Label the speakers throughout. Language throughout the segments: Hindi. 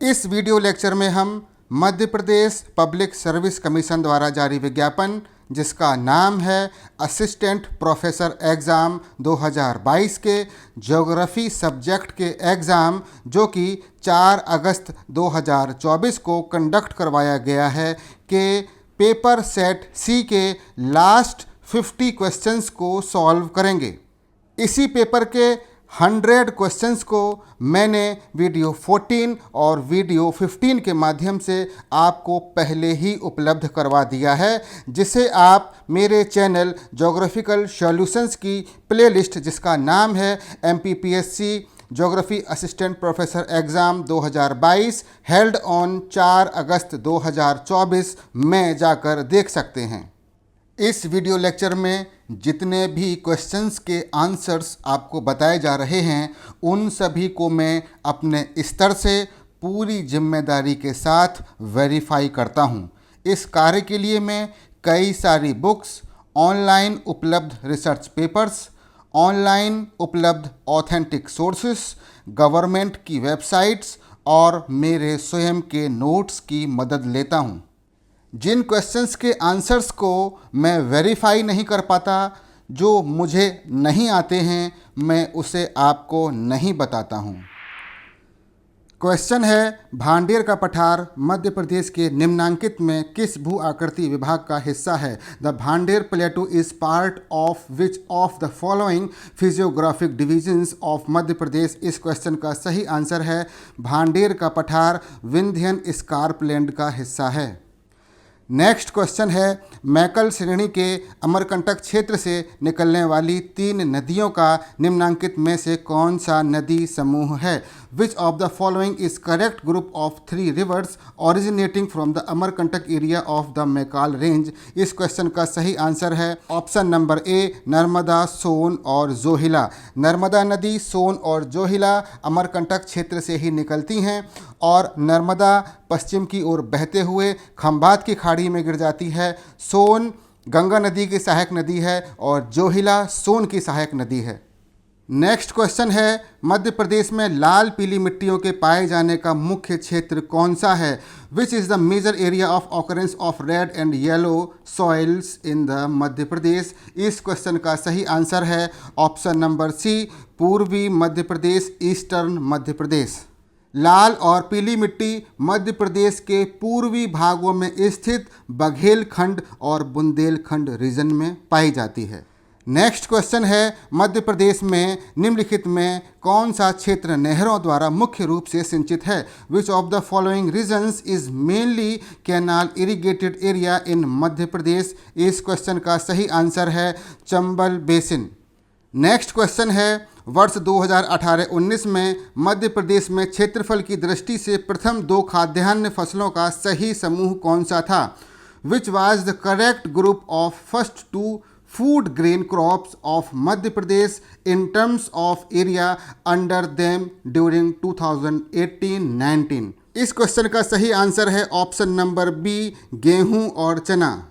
Speaker 1: इस वीडियो लेक्चर में हम Madhya Pradesh public service commission द्वारा जारी विज्ञापन जिसका नाम है असिस्टेंट प्रोफेसर एग्ज़ाम 2022 के ज्योग्राफी सब्जेक्ट के एग्ज़ाम जो कि 4 अगस्त 2024 को कंडक्ट करवाया गया है के पेपर सेट सी के लास्ट 50 क्वेश्चंस को सॉल्व करेंगे। इसी पेपर के 100 क्वेश्चंस को मैंने वीडियो 14 और वीडियो 15 के माध्यम से आपको पहले ही उपलब्ध करवा दिया है, जिसे आप मेरे चैनल ज्योग्राफिकल सॉल्यूशंस की प्लेलिस्ट जिसका नाम है MPPSC geography assistant professor exam 2022 held on 4 अगस्त 2024 में जाकर देख सकते हैं। इस वीडियो लेक्चर में जितने भी क्वेश्चंस के आंसर्स आपको बताए जा रहे हैं उन सभी को मैं अपने स्तर से पूरी जिम्मेदारी के साथ वेरीफाई करता हूं। इस कार्य के लिए मैं कई सारी बुक्स, ऑनलाइन उपलब्ध रिसर्च पेपर्स, ऑनलाइन उपलब्ध ऑथेंटिक सोर्सेस, गवर्नमेंट की वेबसाइट्स और मेरे स्वयं के नोट्स की मदद लेता हूं। जिन क्वेश्चंस के आंसर्स को मैं वेरीफाई नहीं कर पाता, जो मुझे नहीं आते हैं, मैं उसे आपको नहीं बताता हूं। क्वेश्चन है, भांडेर का पठार मध्य प्रदेश के निम्नांकित में किस भू आकृति विभाग का हिस्सा है? The Bhander plateau is part of which of the following physiographic divisions of Madhya Pradesh? इस क्वेश्चन का सही आंसर है भांडेर का पठार विंध्यन स्कार्पलैंड का हिस्सा है। नेक्स्ट क्वेश्चन है, मैकल श्रेणी के अमरकंटक क्षेत्र से निकलने वाली 3 नदियों का निम्नांकित में से कौन सा नदी समूह है? Which of the following is correct group of 3 reverse originating from the Amarkantak area of the Maikal range? इस क्वेश्चन का सही आंसर है ऑप्शन नंबर ए, नर्मदा, सोन और जोहिला। नर्मदा नदी, सोन और जोहिला अमरकंटक क्षेत्र से ही निकलती हैं और नर्मदा पश्चिम की ओर बहते हुए खंभात की खाड़ी में गिर जाती है। सोन गंगा नदी की सहायक नदी है और जोहिला सोन की सहायक नदी है। नेक्स्ट क्वेश्चन है, मध्य प्रदेश में लाल पीली मिट्टियों के पाए जाने का मुख्य क्षेत्र कौन सा है? Which is the major area of occurrence of red and yellow soils in the Madhya Pradesh? इस क्वेश्चन का सही आंसर है ऑप्शन नंबर सी, पूर्वी मध्य प्रदेश, ईस्टर्न मध्य प्रदेश। लाल और पीली मिट्टी मध्य प्रदेश के पूर्वी भागों में स्थित बघेलखंड और बुंदेलखंड रीजन में पाई जाती है। नेक्स्ट क्वेश्चन है, मध्य प्रदेश में निम्नलिखित में कौन सा क्षेत्र नहरों द्वारा मुख्य रूप से सिंचित है? Which of the following regions is mainly canal irrigated area in Madhya Pradesh? इस क्वेश्चन का सही आंसर है चंबल बेसिन। नेक्स्ट क्वेश्चन है, वर्ष 2018-19 में मध्य प्रदेश में क्षेत्रफल की दृष्टि से प्रथम 2 खाद्यान्न फसलों का सही समूह कौन सा था? Which was the correct group of first 2 food grain crops of Madhya Pradesh in terms of area under them during 2018-19? इस क्वेश्चन का सही आंसर है ऑप्शन नंबर बी, गेहूं और चना।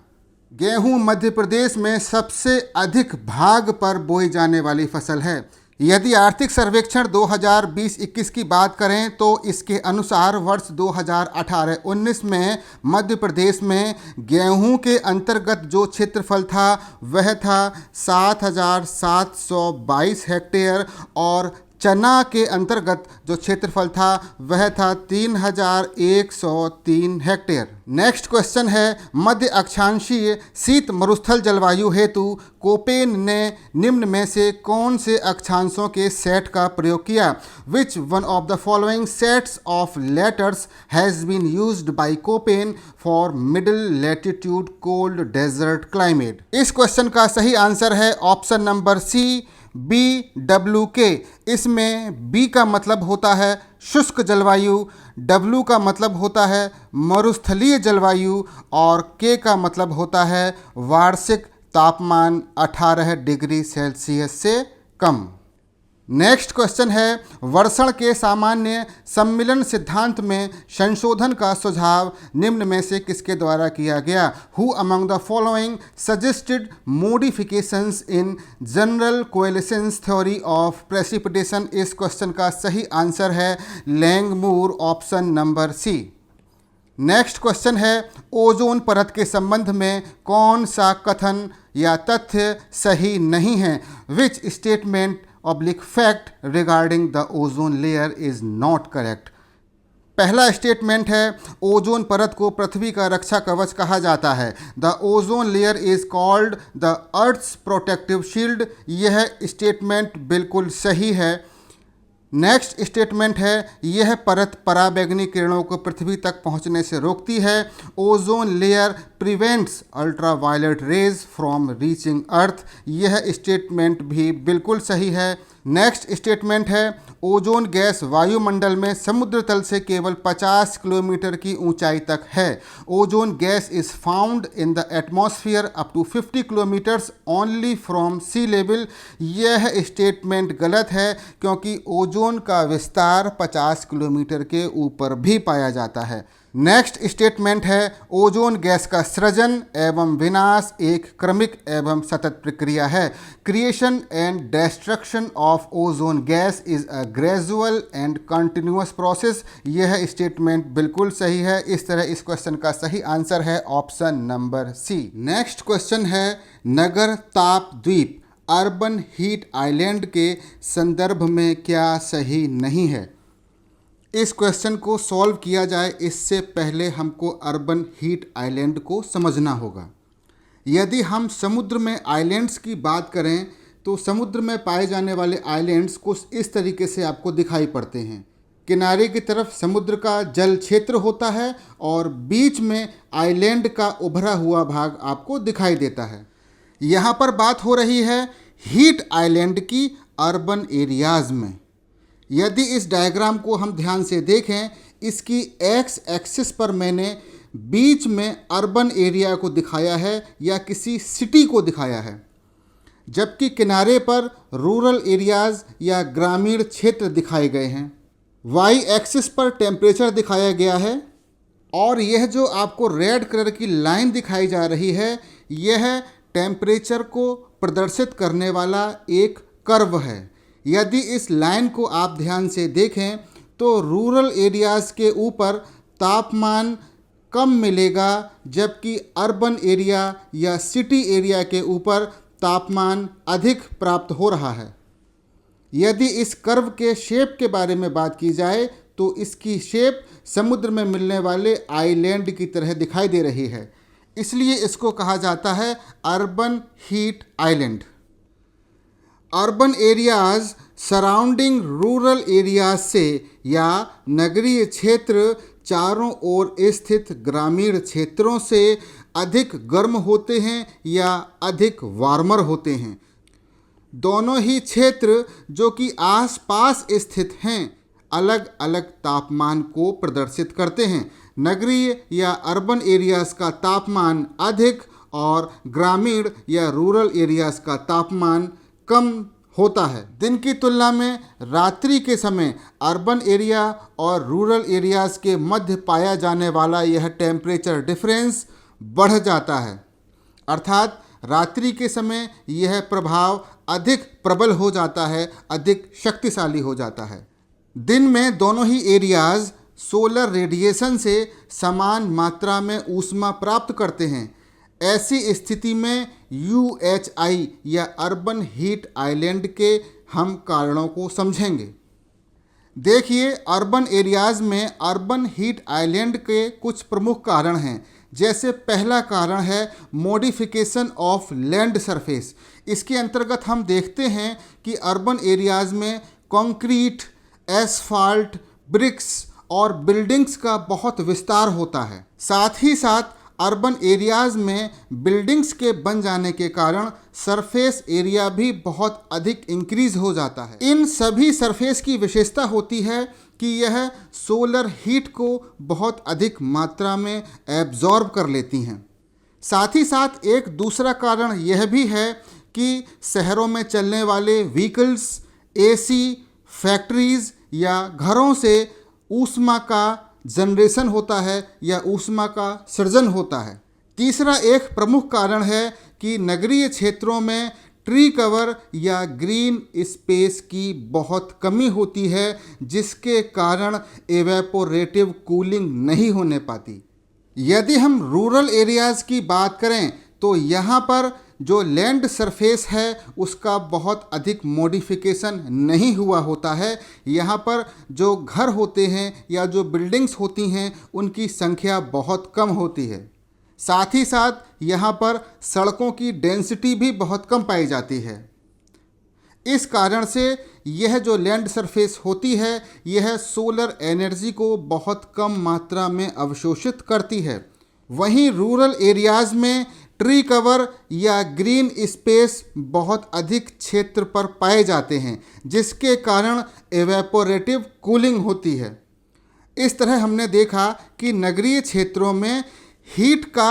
Speaker 1: गेहूं मध्य प्रदेश में सबसे अधिक भाग पर बोई जाने वाली फसल है। यदि आर्थिक सर्वेक्षण 2020-21 की बात करें तो इसके अनुसार वर्ष 2018-19 में मध्य प्रदेश में गेहूं के अंतर्गत जो क्षेत्रफल था वह था 7,722 हेक्टेयर और चना के अंतर्गत जो क्षेत्रफल था वह था 3,103 हेक्टेयर। नेक्स्ट क्वेश्चन है, मध्य अक्षांशीय शीत मरुस्थल जलवायु हेतु कोपेन ने निम्न में से कौन से अक्षांशों के सेट का प्रयोग किया? Which one of the following sets of letters has been used by Koppen for middle latitude cold desert climate? इस क्वेश्चन का सही आंसर है ऑप्शन नंबर सी, BWK। इसमें B का मतलब होता है शुष्क जलवायु, W का मतलब होता है मरुस्थलीय जलवायु और K का मतलब होता है वार्षिक तापमान 18 डिग्री सेल्सियस से कम। नेक्स्ट क्वेश्चन है, वर्षण के सामान्य सम्मिलन सिद्धांत में संशोधन का सुझाव निम्न में से किसके द्वारा किया गया? Who among the following suggested modifications in general coalitions theory of precipitation? इस क्वेश्चन का सही आंसर है Langmuir, option number C. Next question है, ओजोन परत के संबंध में कौन सा कथन या तथ्य सही नहीं है? Which statement oblique fact regarding the ozone layer is not correct? पहला स्टेटमेंट है, ओजोन परत को पृथ्वी का रक्षा कवच कहा जाता है। The ozone layer is called the earth's protective shield. यह स्टेटमेंट बिल्कुल सही है। नेक्स्ट स्टेटमेंट है, यह परत पराबैंगनी किरणों को पृथ्वी तक पहुंचने से रोकती है। Ozone layer prevents ultraviolet rays from reaching earth. यह स्टेटमेंट भी बिल्कुल सही है। नेक्स्ट स्टेटमेंट है, ओजोन गैस वायुमंडल में समुद्र तल से केवल 50 किलोमीटर की ऊंचाई तक है। Ozone gas is found in the atmosphere up to 50 kilometres only from sea level. यह स्टेटमेंट गलत है क्योंकि ओजोन का विस्तार 50 किलोमीटर के ऊपर भी पाया जाता है। नेक्स्ट स्टेटमेंट है, ओजोन गैस का सृजन एवं विनाश एक क्रमिक एवं सतत प्रक्रिया है। Creation and destruction of ozone gas is a gradual and continuous process. यह स्टेटमेंट बिल्कुल सही है। इस तरह इस क्वेश्चन का सही आंसर है option number C. Next question है, नगर ताप द्वीप अर्बन हीट आइलैंड के संदर्भ में क्या सही नहीं है? इस क्वेश्चन को सॉल्व किया जाए इससे पहले हमको अर्बन हीट आइलैंड को समझना होगा। यदि हम समुद्र में आइलैंड्स की बात करें तो समुद्र में पाए जाने वाले आइलैंड्स कुछ इस तरीके से आपको दिखाई पड़ते हैं। किनारे की तरफ समुद्र का जल क्षेत्र होता है और बीच में आइलैंड का उभरा हुआ भाग आपको दिखाई देता है। यहाँ पर बात हो रही है हीट आइलैंड की अर्बन एरियाज़ में। यदि इस डायग्राम को हम ध्यान से देखें, इसकी एक्स एक्सिस पर मैंने बीच में अर्बन एरिया को दिखाया है या किसी सिटी को दिखाया है, जबकि किनारे पर रूरल एरियाज़ या ग्रामीण क्षेत्र दिखाए गए हैं। वाई एक्सिस पर टेम्परेचर दिखाया गया है और यह जो आपको रेड कलर की लाइन दिखाई जा रही है, यह टेम्परेचर को प्रदर्शित करने वाला एक कर्व है। यदि इस लाइन को आप ध्यान से देखें तो रूरल एरियाज़ के ऊपर तापमान कम मिलेगा, जबकि अर्बन एरिया या सिटी एरिया के ऊपर तापमान अधिक प्राप्त हो रहा है। यदि इस कर्व के शेप के बारे में बात की जाए तो इसकी शेप समुद्र में मिलने वाले आइलैंड की तरह दिखाई दे रही है, इसलिए इसको कहा जाता है urban heat island. Urban areas surrounding rural areas से या नगरीय क्षेत्र चारों ओर स्थित ग्रामीण क्षेत्रों से अधिक गर्म होते हैं या अधिक वार्मर होते हैं। दोनों ही क्षेत्र जो कि आसपास स्थित हैं अलग अलग तापमान को प्रदर्शित करते हैं। नगरीय या अर्बन एरियाज़ का तापमान अधिक और ग्रामीण या रूरल एरियाज़ का तापमान कम होता है। दिन की तुलना में रात्रि के समय अर्बन एरिया और रूरल एरियाज़ के मध्य पाया जाने वाला यह टेम्परेचर डिफरेंस बढ़ जाता है, अर्थात रात्रि के समय यह प्रभाव अधिक प्रबल हो जाता है, अधिक शक्तिशाली हो जाता है। दिन में दोनों ही एरियाज़ सोलर रेडिएशन से समान मात्रा में ऊष्मा प्राप्त करते हैं। ऐसी स्थिति में UHI या अर्बन हीट आइलैंड के हम कारणों को समझेंगे। देखिए, अर्बन एरियाज़ में अर्बन हीट आइलैंड के कुछ प्रमुख कारण हैं। जैसे पहला कारण है मॉडिफिकेशन ऑफ लैंड सरफेस। इसके अंतर्गत हम देखते हैं कि अर्बन एरियाज़ में कंक्रीट, एसफाल्ट, ब्रिक्स और बिल्डिंग्स का बहुत विस्तार होता है। साथ ही साथ अर्बन एरियाज़ में बिल्डिंग्स के बन जाने के कारण सरफेस एरिया भी बहुत अधिक इंक्रीज हो जाता है। इन सभी सरफेस की विशेषता होती है कि यह सोलर हीट को बहुत अधिक मात्रा में एब्जॉर्ब कर लेती हैं। साथ ही साथ एक दूसरा कारण यह भी है कि शहरों में चलने वाले व्हीकल्स, एसी, फैक्ट्रीज या घरों से ऊष्मा का जनरेशन होता है या ऊष्मा का सृजन होता है। तीसरा एक प्रमुख कारण है कि नगरीय क्षेत्रों में ट्री कवर या ग्रीन स्पेस की बहुत कमी होती है, जिसके कारण एवेपोरेटिव कूलिंग नहीं होने पाती। यदि हम रूरल एरियाज़ की बात करें तो यहाँ पर जो लैंड सरफेस है उसका बहुत अधिक मॉडिफिकेशन नहीं हुआ होता है। यहाँ पर जो घर होते हैं या जो बिल्डिंग्स होती हैं उनकी संख्या बहुत कम होती है। साथ ही साथ यहाँ पर सड़कों की डेंसिटी भी बहुत कम पाई जाती है। इस कारण से यह जो लैंड सरफेस होती है यह सोलर एनर्जी को बहुत कम मात्रा में अवशोषित करती है। वहीं रूरल एरियाज़ में ट्री कवर या ग्रीन स्पेस बहुत अधिक क्षेत्र पर पाए जाते हैं, जिसके कारण एवेपोरेटिव कूलिंग होती है। इस तरह हमने देखा कि नगरीय क्षेत्रों में हीट का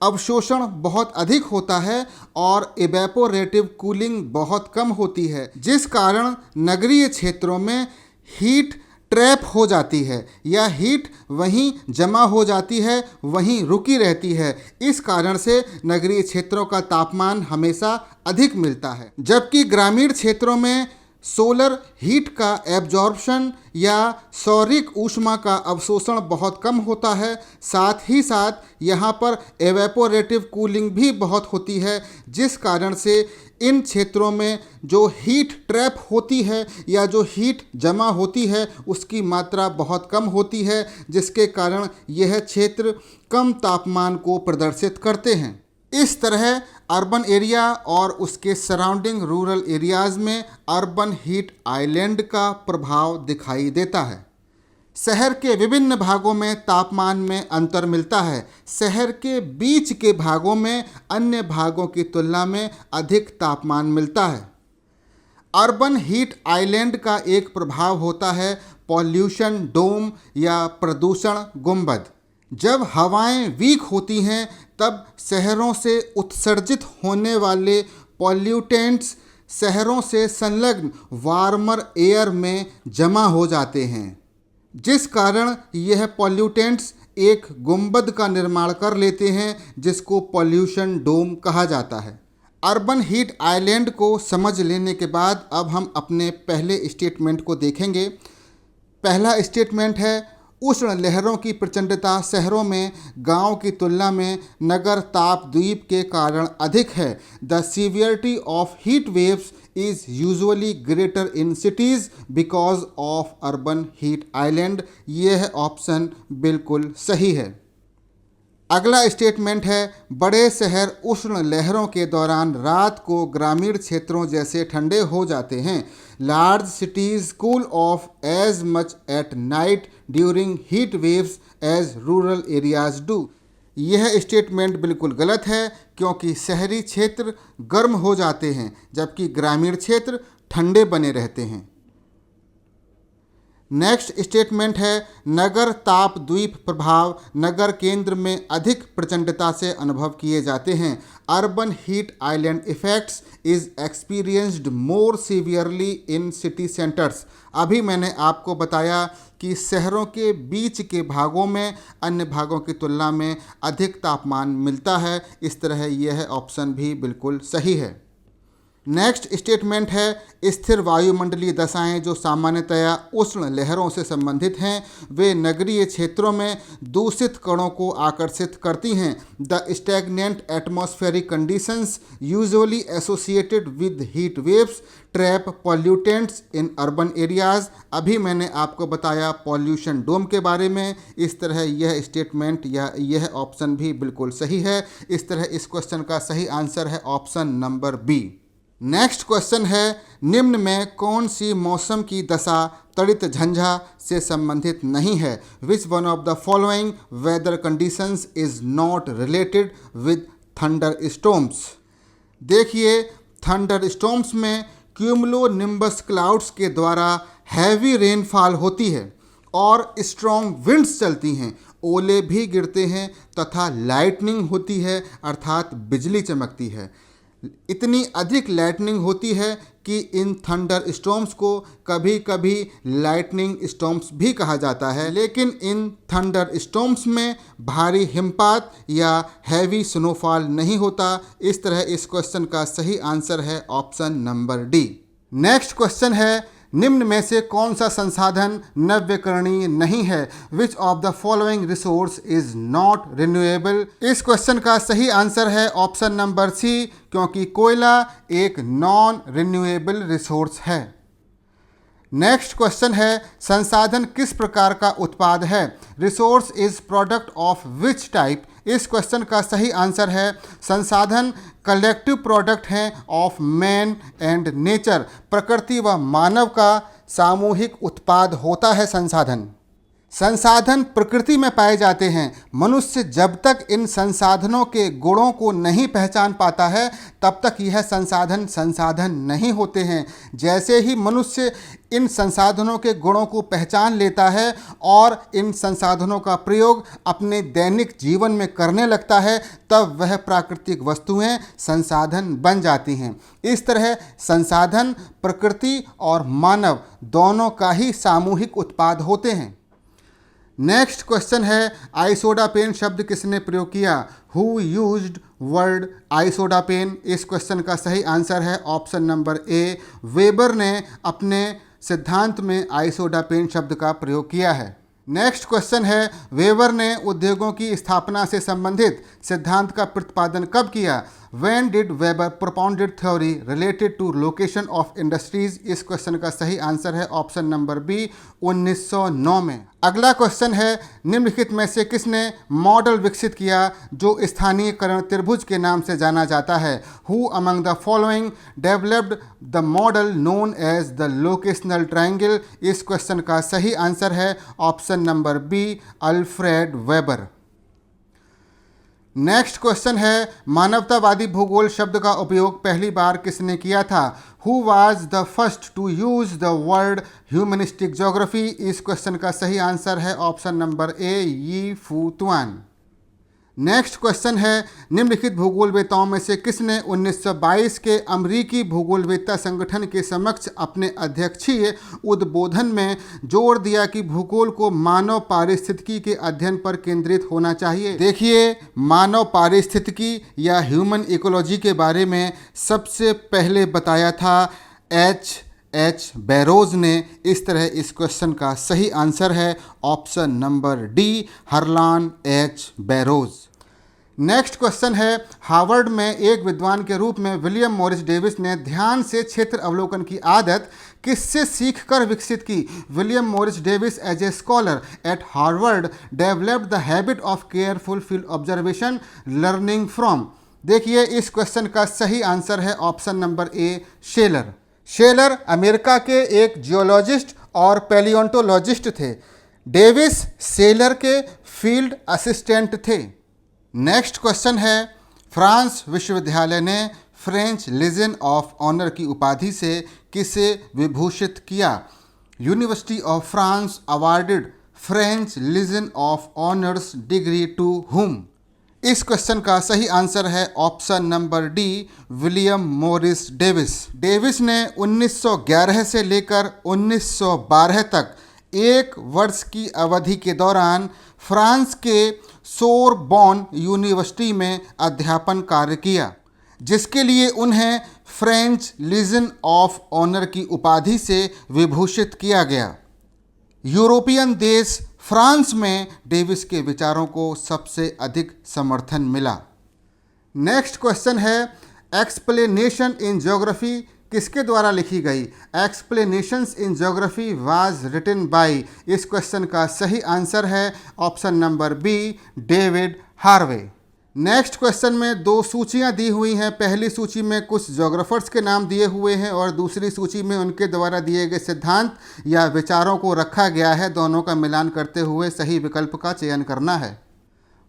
Speaker 1: अवशोषण बहुत अधिक होता है और एवेपोरेटिव कूलिंग बहुत कम होती है, जिस कारण नगरीय क्षेत्रों में हीट ट्रैप हो जाती है या हीट वहीं जमा हो जाती है, वहीं रुकी रहती है। इस कारण से नगरीय क्षेत्रों का तापमान हमेशा अधिक मिलता है, जबकि ग्रामीण क्षेत्रों में सोलर हीट का एब्जॉर्प्शन या सौरिक ऊष्मा का अवशोषण बहुत कम होता है। साथ ही साथ यहाँ पर एवेपोरेटिव कूलिंग भी बहुत होती है, जिस कारण से इन क्षेत्रों में जो हीट ट्रैप होती है या जो हीट जमा होती है उसकी मात्रा बहुत कम होती है, जिसके कारण यह क्षेत्र कम तापमान को प्रदर्शित करते हैं। इस तरह अर्बन एरिया और उसके सराउंडिंग रूरल एरियाज़ में अर्बन हीट आइलैंड का प्रभाव दिखाई देता है। शहर के विभिन्न भागों में तापमान में अंतर मिलता है। शहर के बीच के भागों में अन्य भागों की तुलना में अधिक तापमान मिलता है। अर्बन हीट आइलैंड का एक प्रभाव होता है पॉल्यूशन डोम या प्रदूषण गुंबद। जब हवाएं वीक होती हैं तब शहरों से उत्सर्जित होने वाले पॉल्यूटेंट्स शहरों से संलग्न वार्मर एयर में जमा हो जाते हैं, जिस कारण यह पॉल्यूटेंट्स एक गुंबद का निर्माण कर लेते हैं, जिसको पॉल्यूशन डोम कहा जाता है। अर्बन हीट आइलैंड को समझ लेने के बाद अब हम अपने पहले स्टेटमेंट को देखेंगे। पहला स्टेटमेंट है, उष्ण लहरों की प्रचंडता शहरों में गांव की तुलना में नगर ताप द्वीप के कारण अधिक है। The severity of heat waves is usually greater in cities because of urban heat island. यह ऑप्शन बिल्कुल सही है। अगला स्टेटमेंट है, बड़े शहर उष्ण लहरों के दौरान रात को ग्रामीण क्षेत्रों जैसे ठंडे हो जाते हैं। Large cities cool off as much at night during heat waves as rural areas do. यह स्टेटमेंट बिल्कुल गलत है, क्योंकि शहरी क्षेत्र गर्म हो जाते हैं जबकि ग्रामीण क्षेत्र ठंडे बने रहते हैं। नेक्स्ट स्टेटमेंट है, नगर ताप द्वीप प्रभाव नगर केंद्र में अधिक प्रचंडता से अनुभव किए जाते हैं। Urban heat island effects is experienced more severely in city centres. अभी मैंने आपको बताया कि शहरों के बीच के भागों में अन्य भागों की तुलना में अधिक तापमान मिलता है। इस तरह यह ऑप्शन भी बिल्कुल सही है। नेक्स्ट स्टेटमेंट है, स्थिर वायुमंडलीय दशाएं जो सामान्यतया उष्ण लहरों से संबंधित हैं वे नगरीय क्षेत्रों में दूषित कणों को आकर्षित करती हैं। The stagnant atmospheric conditions usually associated with heat waves trap pollutants in urban areas. अभी मैंने आपको बताया पॉल्यूशन डोम के बारे में। इस तरह यह स्टेटमेंट या यह ऑप्शन भी बिल्कुल सही है। इस तरह इस क्वेश्चन का सही आंसर है option number B. Next question है, निम्न में कौन सी मौसम की दशा तड़ित झंझा से संबंधित नहीं है? Which one of the following weather conditions is not related with thunder storms? देखिए, थंडर स्टॉर्म्स में क्यूमुलो निम्बस क्लाउड्स के द्वारा हैवी रेनफॉल होती है और स्ट्रॉन्ग विंड्स चलती हैं, ओले भी गिरते हैं तथा लाइटनिंग होती है अर्थात बिजली चमकती है। इतनी अधिक लाइटनिंग होती है कि इन थंडर स्टॉर्म्स को कभी कभी लाइटनिंग स्टॉर्म्स भी कहा जाता है। लेकिन इन थंडर स्टॉर्म्स में भारी हिमपात या हैवी स्नोफॉल नहीं होता। इस तरह इस क्वेश्चन का सही आंसर है option number D. Next question है, निम्न में से कौन सा संसाधन नवीकरणीय नहीं है? Which of the following resource is not renewable? इस क्वेश्चन का सही आंसर है ऑप्शन नंबर सी, क्योंकि कोयला एक नॉन रिन्यूएबल रिसोर्स है। नेक्स्ट क्वेश्चन है, संसाधन किस प्रकार का उत्पाद है? Resource is product of which type? इस क्वेश्चन का सही आंसर है, संसाधन कलेक्टिव प्रोडक्ट हैं ऑफ मैन एंड नेचर। प्रकृति व मानव का सामूहिक उत्पाद होता है संसाधन। संसाधन प्रकृति में पाए जाते हैं। मनुष्य जब तक इन संसाधनों के गुणों को नहीं पहचान पाता है तब तक यह संसाधन नहीं होते हैं। जैसे ही मनुष्य इन संसाधनों के गुणों को पहचान लेता है और इन संसाधनों का प्रयोग अपने दैनिक जीवन में करने लगता है, तब वह प्राकृतिक वस्तुएं संसाधन बन जाती हैं। इस तरह संसाधन प्रकृति और मानव दोनों का ही सामूहिक उत्पाद होते हैं। नेक्स्ट क्वेश्चन है, आइसोडापेन शब्द किसने प्रयोग किया? Who used word isodapane? इस क्वेश्चन का सही आंसर है ऑप्शन नंबर ए, वेबर ने अपने सिद्धांत में आइसोडापेन शब्द का प्रयोग किया है। नेक्स्ट क्वेश्चन है, वेबर ने उद्योगों की स्थापना से संबंधित सिद्धांत का प्रतिपादन कब किया? When did Weber propounded theory related to location of industries? इस क्वेश्चन का सही आंसर है ऑप्शन नंबर बी, 1909 में। अगला क्वेश्चन है, निम्नलिखित में से किसने मॉडल विकसित किया जो स्थानीयकरण त्रिभुज के नाम से जाना जाता है? Who among the following developed the model known as the locational triangle? इस क्वेश्चन का सही आंसर है option number B, Alfred Weber. Next question है, मानवतावादी भूगोल शब्द का उपयोग पहली बार किसने किया था? Who was the first to use the word humanistic geography? इस क्वेश्चन का सही आंसर है ऑप्शन नंबर ए, यी फू तुआन। नेक्स्ट क्वेश्चन है, निम्नलिखित भूगोलवेताओं में से किसने 1922 के अमेरिकी भूगोलवेत्ता संगठन के समक्ष अपने अध्यक्षीय उद्बोधन में जोर दिया कि भूगोल को मानव पारिस्थितिकी के अध्ययन पर केंद्रित होना चाहिए? देखिए, मानव पारिस्थितिकी या ह्यूमन इकोलॉजी के बारे में सबसे पहले बताया था एच बैरोज ने। इस तरह इस क्वेश्चन का सही आंसर है option number D, Harlan H Barrows. Next question है, हार्वर्ड में एक विद्वान के रूप में विलियम मॉरिस डेविस ने ध्यान से क्षेत्र अवलोकन की आदत किससे सीखकर विकसित की? William Morris Davis as a scholar at Harvard developed the habit of careful field observation learning from. देखिए, इस क्वेश्चन का सही आंसर है option number A, Shaler. Shaler America के एक जियोलॉजिस्ट और पैलियोंटोलॉजिस्ट थे। डेविस शेलर के फील्ड असिस्टेंट थे। नेक्स्ट क्वेश्चन है, फ्रांस विश्वविद्यालय ने फ्रेंच लीजन ऑफ ऑनर की उपाधि से किसे विभूषित किया? University of France awarded French legion of honours degree to whom? इस क्वेश्चन का सही आंसर है option number D, William Morris Davis. Davis ने 1911 से लेकर 1912 तक एक वर्ष की अवधि के दौरान फ्रांस के सोरबॉन यूनिवर्सिटी में अध्यापन कार्य किया, जिसके लिए उन्हें फ्रेंच लीजन ऑफ ऑनर की उपाधि से विभूषित किया गया। यूरोपियन देश फ्रांस में डेविस के विचारों को सबसे अधिक समर्थन मिला। नेक्स्ट क्वेश्चन है, एक्सप्लेनेशन इन ज्योग्राफी किसके द्वारा लिखी गई? Explanations in geography was written by? इस क्वेश्चन का सही आंसर है option number B, David Harvey. Next question में दो सूचियां दी हुई हैं। पहली सूची में कुछ ज्योग्राफर्स के नाम दिए हुए हैं और दूसरी सूची में उनके द्वारा दिए गए सिद्धांत या विचारों को रखा गया है। दोनों का मिलान करते हुए सही विकल्प का चयन करना है।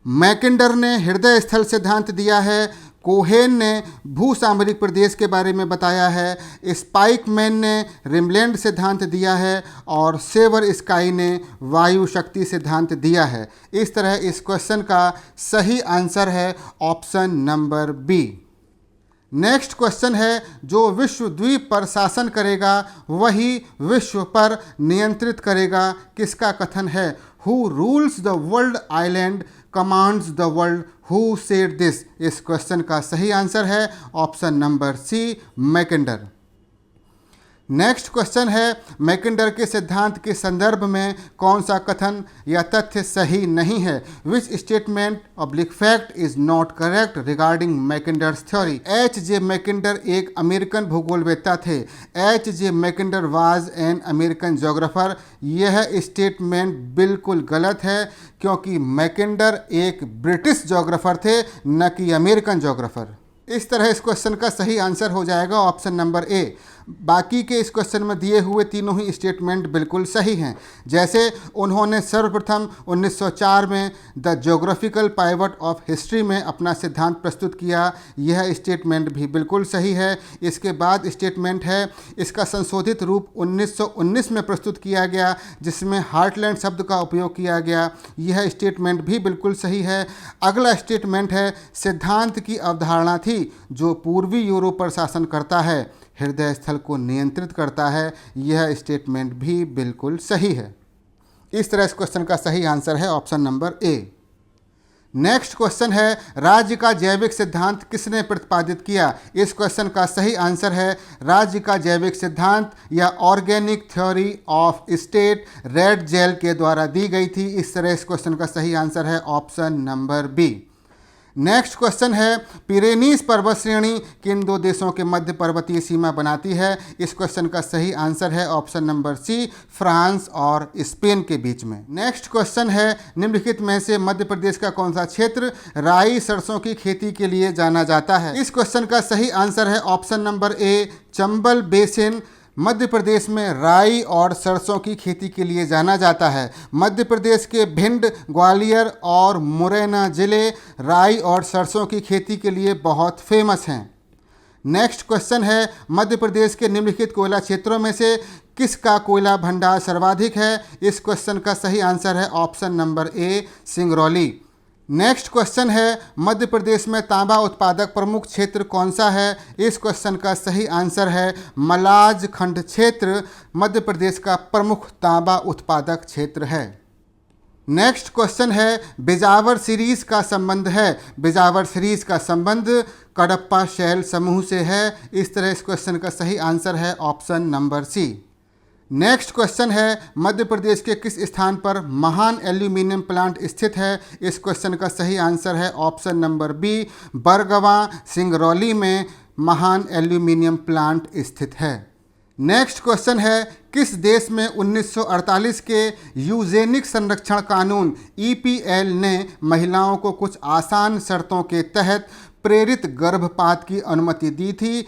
Speaker 1: मैकिंडर ने हृदय स्थल सिद्धांत दिया है। कोहेन ने भूसामरिक प्रदेश के बारे में बताया है। स्पाइकमैन ने रिमलैंड सिद्धांत दिया है और सेवर स्काई ने वायु शक्ति सिद्धांत दिया है। इस तरह इस क्वेश्चन का सही आंसर है option number B. Next question है, जो विश्व द्वीप पर शासन करेगा वही विश्व पर नियंत्रित करेगा, किसका कथन है? Who rules the world island commands the world, who said this? इस क्वेश्चन का सही आंसर है option number C, Mackinder. Next question है, मैकेंडर के सिद्धांत के संदर्भ में कौन सा कथन या तथ्य सही नहीं है? Which statement oblique fact is not correct regarding मैकेंडर्स theory? H J मैकेंडर एक अमेरिकन भूगोलवेत्ता थे। H J मैकेंडर was an American geographer. यह स्टेटमेंट बिल्कुल गलत है, क्योंकि मैकेंडर एक ब्रिटिश जोग्राफर थे, न कि अमेरिकन जोग्राफर। इस तरह इस क्वेश्चन का सही आंसर हो जाएगा ऑप्शन नंबर ए। बाकी के इस क्वेश्चन में दिए हुए तीनों ही स्टेटमेंट बिल्कुल सही हैं। जैसे उन्होंने सर्वप्रथम 1904 में the geographical pivot of history में अपना सिद्धांत प्रस्तुत किया, यह स्टेटमेंट भी बिल्कुल सही है। इसके बाद स्टेटमेंट है, इसका संशोधित रूप 1919 में प्रस्तुत किया गया, जिसमें हार्टलैंड शब्द का उपयोग किया गया, यह स्टेटमेंट भी बिल्कुल सही है। अगला स्टेटमेंट है, सिद्धांत की अवधारणा थी जो पूर्वी यूरोप पर शासन करता है, हृदय स्थल को नियंत्रित करता है, यह स्टेटमेंट भी बिल्कुल सही है। इस तरह इस क्वेश्चन का सही आंसर है ऑप्शन नंबर ए। नेक्स्ट क्वेश्चन है, राज्य का जैविक सिद्धांत किसने प्रतिपादित किया? इस क्वेश्चन का सही आंसर है, राज्य का जैविक सिद्धांत या organic theory of state Ratzel के द्वारा दी गई थी। इस तरह इस क्वेश्चन का सही आंसर है option number B. Next question है, पिरेनीज पर्वत श्रेणी किन दो देशों के मध्य पर्वतीय सीमा बनाती है? इस क्वेश्चन का सही आंसर है ऑप्शन नंबर सी, फ्रांस और स्पेन के बीच में। नेक्स्ट क्वेश्चन है, निम्नलिखित में से मध्य प्रदेश का कौन सा क्षेत्र राई सरसों की खेती के लिए जाना जाता है? इस क्वेश्चन का सही आंसर है option number A, Chambal basin Madhya Pradesh में राई और सरसों की खेती के लिए जाना जाता है। मध्य प्रदेश के भिंड, ग्वालियर और मुरैना जिले राई और सरसों की खेती के लिए बहुत फेमस हैं। नेक्स्ट क्वेश्चन है, मध्य प्रदेश के निम्नलिखित कोयला क्षेत्रों में से किसका कोयला भंडार सर्वाधिक है? इस क्वेश्चन का सही आंसर है ऑप्शन नंबर ए, सिंगरौली। नेक्स्ट क्वेश्चन है, मध्य प्रदेश में तांबा उत्पादक प्रमुख क्षेत्र कौन सा है? इस क्वेश्चन का सही आंसर है मलाज खंड क्षेत्र मध्य प्रदेश का प्रमुख तांबा उत्पादक क्षेत्र है। नेक्स्ट क्वेश्चन है, बिजावर सीरीज का संबंध है? बिजावर सीरीज का संबंध कडप्पा शैल समूह से है। इस तरह इस क्वेश्चन का सही आंसर है option number C. Next question है, मध्य प्रदेश के किस स्थान पर महान एल्यूमिनियम प्लांट स्थित है? इस क्वेश्चन का सही आंसर है option number B, Bargawan Singrauli में महान एल्यूमिनियम प्लांट स्थित है। नेक्स्ट क्वेश्चन है, किस देश में 1948 के यूजेनिक संरक्षण कानून EPL ने महिलाओं को कुछ आसान शर्तों के तहत प्रेरित गर्भपात की अनुमति दी थी?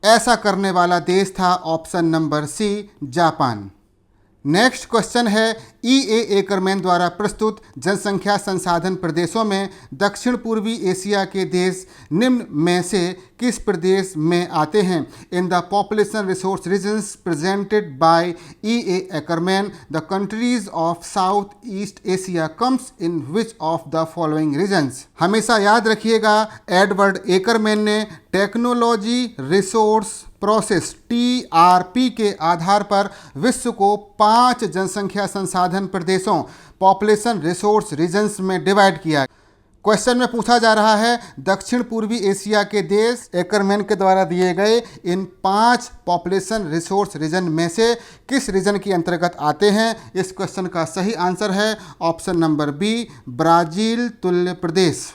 Speaker 1: ऐसा करने वाला देश था option number C, Japan. Next question है, E.A. एकरमैन द्वारा प्रस्तुत जनसंख्या संसाधन प्रदेशों में दक्षिण पूर्वी एशिया के देश निम्न में से किस प्रदेश में आते हैं? In the population resource regions presented by E.A. Ackerman, the countries of south east Asia comes in which of the following regions? हमेशा याद रखिएगा, एडवर्ड एकरमैन ने टेक्नोलॉजी रिसोर्स प्रोसेस TRP के आधार पर विश्व को 5 जनसंख्या संसाधन प्रदेशों पॉपुलेशन रिसोर्स रीजन्स में डिवाइड किया। क्वेश्चन में पूछा जा रहा है, दक्षिण पूर्वी एशिया के देश एकरमैन के द्वारा दिए गए इन 5 पॉपुलेशन रिसोर्स रीजन में से किस रीजन के अंतर्गत आते हैं? इस क्वेश्चन का सही आंसर है ऑप्शन नंबर बी, ब्राज़ील तुल्य प्रदेश।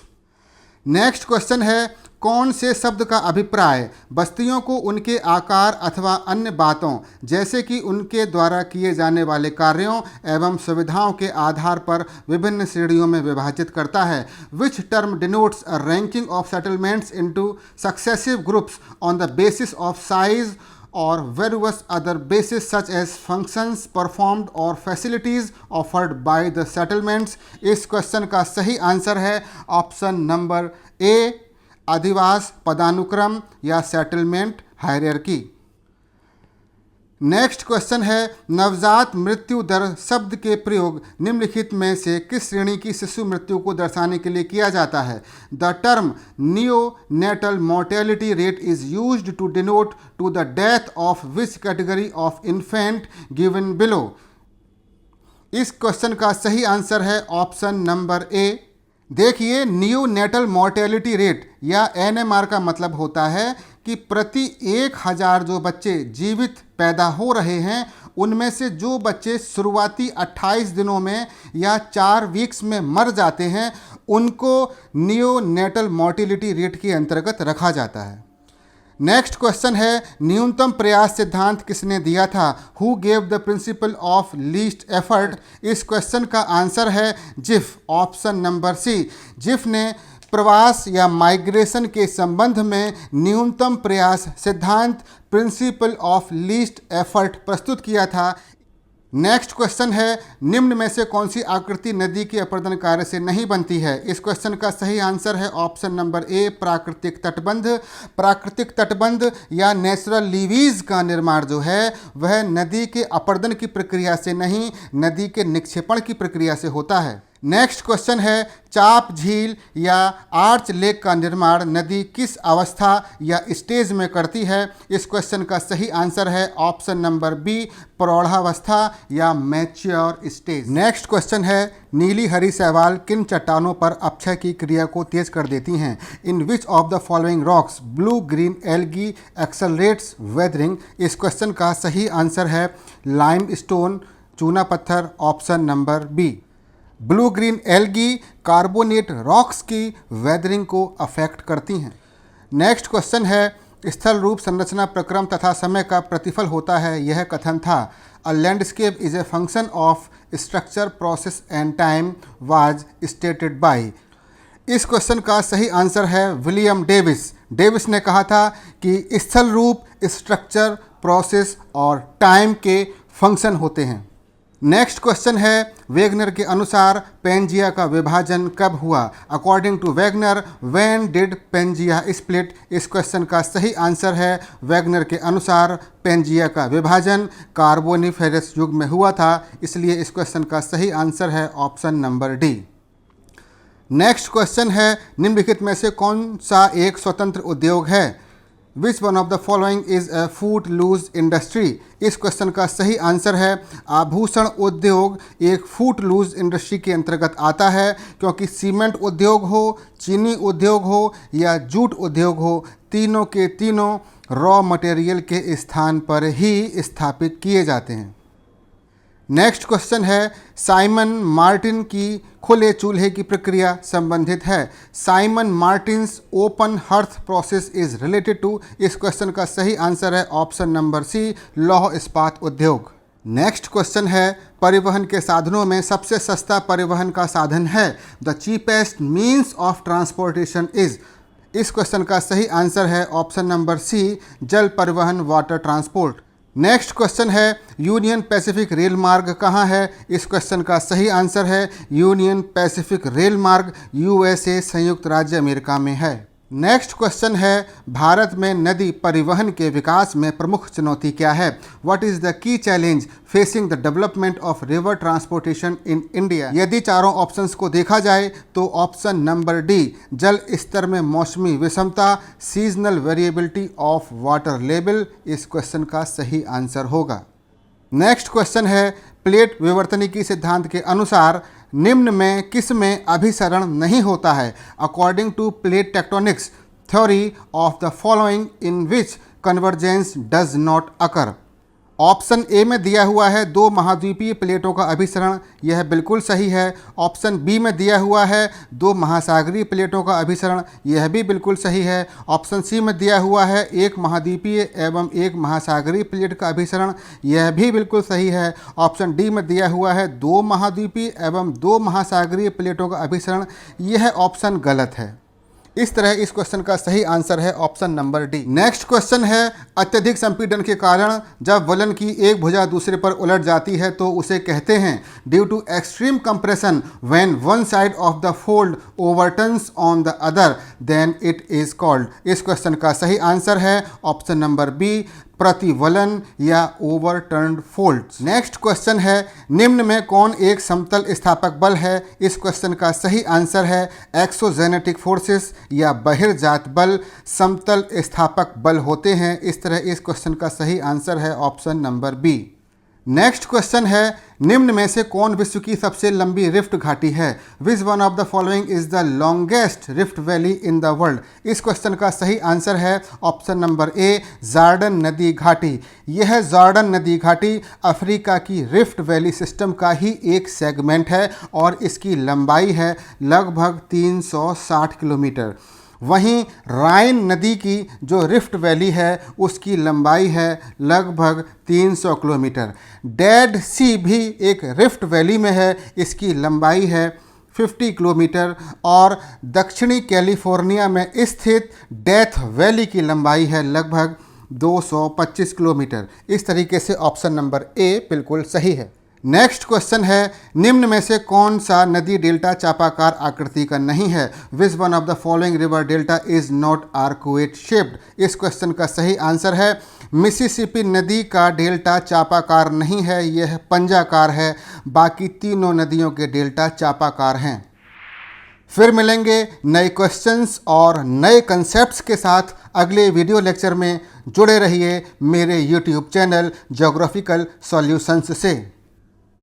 Speaker 1: नेक्स्ट क्वेश्चन है, कौन से शब्द का अभिप्राय बस्तियों को उनके आकार अथवा अन्य बातों जैसे कि उनके द्वारा किए जाने वाले कार्यों एवं सुविधाओं के आधार पर विभिन्न श्रेणियों में विभाजित करता है? Which term denotes a ranking of settlements into successive groups on the basis of size और various other basis such as functions performed और facilities offered by the settlements? इस क्वेश्चन का सही आंसर है ऑप्शन नंबर ए, अधिवास पदानुक्रम या सेटलमेंट हायरार्की। नेक्स्ट क्वेश्चन है, नवजात मृत्यु दर शब्द के प्रयोग निम्नलिखित में से किस श्रेणी की शिशु मृत्यु को दर्शाने के लिए किया जाता है? The term neonatal mortality rate is used to denote to the death of which category of infant given below? इस क्वेश्चन का सही आंसर है ऑप्शन नंबर ए। देखिए, नियोनेटल मोर्टेलिटी रेट या एनएमआर का मतलब होता है कि प्रति 1000 जो बच्चे जीवित पैदा हो रहे हैं उनमें से जो बच्चे शुरुआती 28 दिनों में या 4 वीक्स में मर जाते हैं उनको नियोनेटल मोर्टेलिटी रेट के अंतर्गत रखा जाता है। नेक्स्ट क्वेश्चन है, न्यूनतम प्रयास सिद्धांत किसने दिया था? Who gave the principle of least effort? इस क्वेश्चन का आंसर है Zipf, option number C. Zipf ने प्रवास या माइग्रेशन के संबंध में न्यूनतम प्रयास सिद्धांत प्रिंसिपल ऑफ लीस्ट एफर्ट प्रस्तुत किया था। नेक्स्ट क्वेश्चन है, निम्न में से कौन सी आकृति नदी के अपरदन कार्य से नहीं बनती है? इस क्वेश्चन का सही आंसर है ऑप्शन नंबर ए, प्राकृतिक तटबंध। प्राकृतिक तटबंध या नेचुरल लीवीज का निर्माण जो है वह नदी के अपरदन की प्रक्रिया से नहीं, नदी के निक्षेपण की प्रक्रिया से होता है। नेक्स्ट क्वेश्चन है, चाप झील या आर्च लेक का निर्माण नदी किस अवस्था या स्टेज में करती है? इस क्वेश्चन का सही आंसर है ऑप्शन नंबर बी, प्रौढ़ावस्था या मैच्योर स्टेज। नेक्स्ट क्वेश्चन है, नीली हरी शैवाल किन चट्टानों पर अपक्षय की क्रिया को तेज कर देती हैं? In which of the following rocks blue green algae accelerates weathering? इस क्वेश्चन का सही आंसर है लाइमस्टोन, चूना पत्थर, option number B. Blue green algae carbonate rocks की वेदरिंग को अफेक्ट करती हैं। नेक्स्ट क्वेश्चन है, स्थल रूप संरचना प्रक्रम तथा समय का प्रतिफल होता है, यह कथन था? अ landscape is a function of structure process and time was stated by? इस क्वेश्चन का सही आंसर है विलियम डेविस। डेविस ने कहा था कि स्थल रूप स्ट्रक्चर प्रोसेस और टाइम के फंक्शन होते हैं। नेक्स्ट क्वेश्चन है, वेगनर के अनुसार पेंजिया का विभाजन कब हुआ? According to Wegener, when did Pangaea split? इस क्वेश्चन का सही आंसर है वेगनर के अनुसार पेंजिया का विभाजन कार्बोनिफेरस युग में हुआ था, इसलिए इस क्वेश्चन का सही आंसर है option number D. Next question है, निम्नलिखित में से कौन सा एक स्वतंत्र उद्योग है? Which one of the following is a footloose industry? इस क्वेश्चन का सही आंसर है आभूषण उद्योग एक फूट लूज इंडस्ट्री के अंतर्गत आता है, क्योंकि सीमेंट उद्योग हो, चीनी उद्योग हो या जूट उद्योग हो, तीनों के तीनों रॉ मटेरियल के स्थान पर ही स्थापित किए जाते हैं। नेक्स्ट क्वेश्चन है, साइमन मार्टिन की खुले चूल्हे की प्रक्रिया संबंधित है? Simon Martin's open hearth process is related to? इस क्वेश्चन का सही आंसर है ऑप्शन नंबर सी, लौह इस्पात उद्योग। नेक्स्ट क्वेश्चन है, परिवहन के साधनों में सबसे सस्ता परिवहन का साधन है? The cheapest means of transportation is? इस क्वेश्चन का सही आंसर है ऑप्शन नंबर सी, जल परिवहन, वाटर ट्रांसपोर्ट। नेक्स्ट क्वेश्चन है, यूनियन पैसिफिक रेल मार्ग कहाँ है? इस क्वेश्चन का सही आंसर है यूनियन पैसिफिक रेल मार्ग यूएसए, संयुक्त राज्य अमेरिका में है। नेक्स्ट क्वेश्चन है, भारत में नदी परिवहन के विकास में प्रमुख चुनौती क्या है? What is the key challenge facing the development of river transportation in India? यदि चारों ऑप्शंस को देखा जाए तो ऑप्शन नंबर डी, जल स्तर में मौसमी विषमता, seasonal variability of water level, इस क्वेश्चन का सही आंसर होगा। नेक्स्ट क्वेश्चन है, प्लेट विवर्तनिकी सिद्धांत के अनुसार निम्न में किस में अभिसरण नहीं होता है? According to plate tectonics theory of the following in which convergence does not occur? Option A में दिया हुआ है दो महाद्वीपीय प्लेटों का अभिसरण, यह बिल्कुल सही है। ऑप्शन बी में दिया हुआ है दो महासागरीय प्लेटों का अभिसरण, यह भी बिल्कुल सही है। ऑप्शन सी में दिया हुआ है एक महाद्वीपीय एवं एक महासागरीय प्लेट का अभिसरण, यह भी बिल्कुल सही है। ऑप्शन डी में दिया हुआ है दो महाद्वीपीय एवं दो महासागरीय प्लेटों का अभिसरण, यह ऑप्शन गलत है। इस तरह इस क्वेश्चन का सही आंसर है option number D. Next question है, अत्यधिक संपीड़न के कारण जब वलन की एक भुजा दूसरे पर उलट जाती है तो उसे कहते हैं due to extreme compression when one side of the fold overturns on the other then it is called. इस क्वेश्चन का सही आंसर है ऑप्शन नंबर बी, प्रतिवलन या ओवरटर्न्ड फोल्ड्स। नेक्स्ट क्वेश्चन है, निम्न में कौन एक समतल स्थापक बल है? इस क्वेश्चन का सही आंसर है एक्सोजेनेटिक फोर्सेस या बहिर्जात बल समतल स्थापक बल होते हैं। इस तरह इस क्वेश्चन का सही आंसर है option number B. Next question है, निम्न में से कौन विश्व की सबसे लंबी रिफ्ट घाटी है? Which one of the following is the longest rift valley in the world? इस क्वेश्चन का सही आंसर है ऑप्शन नंबर ए, जॉर्डन नदी घाटी। यह जॉर्डन नदी घाटी अफ्रीका की रिफ्ट वैली सिस्टम का ही एक सेगमेंट है और इसकी लंबाई है लगभग 360 किलोमीटर। वहीं राइन नदी की जो रिफ्ट वैली है उसकी लंबाई है लगभग 300 किलोमीटर। डेड सी भी एक रिफ्ट वैली में है, इसकी लंबाई है 50 किलोमीटर। और दक्षिणी कैलिफोर्निया में स्थित डेथ वैली की लंबाई है लगभग 225 किलोमीटर। इस तरीके से ऑप्शन नंबर ए बिल्कुल सही है। नेक्स्ट क्वेश्चन है, निम्न में से कौन सा नदी डेल्टा चापाकार आकृति का नहीं है? Which one of the following river delta is not arcuate shaped? इस क्वेश्चन का सही आंसर है मिसिसिपी नदी का डेल्टा चापाकार नहीं है, यह पंजाकार है। बाकी तीनों नदियों के डेल्टा चापाकार हैं। फिर मिलेंगे नए क्वेश्चंस और नए कंसेप्ट्स के साथ अगले वीडियो लेक्चर में। जुड़े रहिए मेरे यूट्यूब चैनल ज्योग्राफिकल सॉल्यूशंस से।